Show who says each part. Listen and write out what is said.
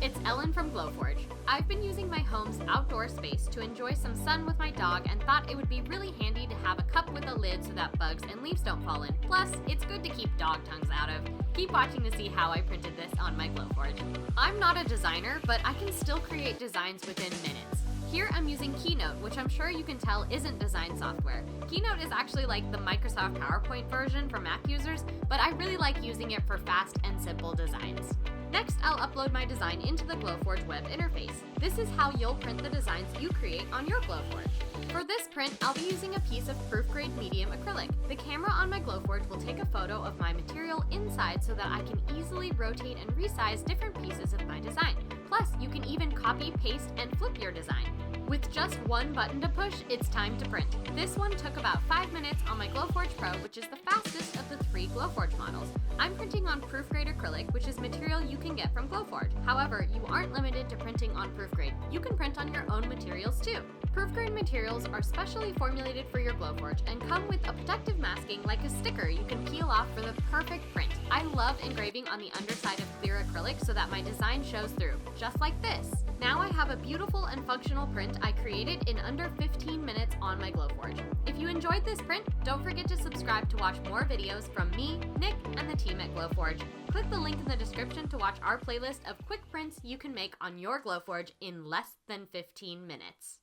Speaker 1: it's Ellen from Glowforge. I've been using my home's outdoor space to enjoy some sun with my dog and thought it would be really handy to have a cup with a lid so that bugs and leaves don't fall in. Plus, it's good to keep dog tongues out of. Keep watching to see how I printed this on my Glowforge. I'm not a designer, but I can still create designs within minutes. Here I'm using Keynote, which I'm sure you can tell isn't design software. Keynote is actually like the Microsoft PowerPoint version for Mac users, but I really like using it for fast and simple designs. Next, I'll upload my design into the Glowforge web interface. This is how you'll print the designs you create on your Glowforge. For this print, I'll be using a piece of proof-grade medium acrylic. The camera on my Glowforge will take a photo of my material inside so that I can easily rotate and resize different pieces of my design. Plus, you can even copy, paste, and flip your design. With just one button to push, it's time to print. This one took about 5 minutes on my Glowforge Pro, which is the fastest of the 3 Glowforge models. I'm printing on proof-grade acrylic, which is material you can get from Glowforge. However, you aren't limited to printing on proof-grade. You can print on your own materials too. Proof-grade materials are specially formulated for your Glowforge and come with a protective masking like a sticker you can peel off for the perfect print. I love engraving on the underside of clear acrylic so that my design shows through, just like this. Now I have a beautiful and functional print I created in under 15 minutes on my Glowforge. If you enjoyed this print, don't forget to subscribe to watch more videos from me, Nick, and the team at Glowforge. Click the link in the description to watch our playlist of quick prints you can make on your Glowforge in less than 15 minutes.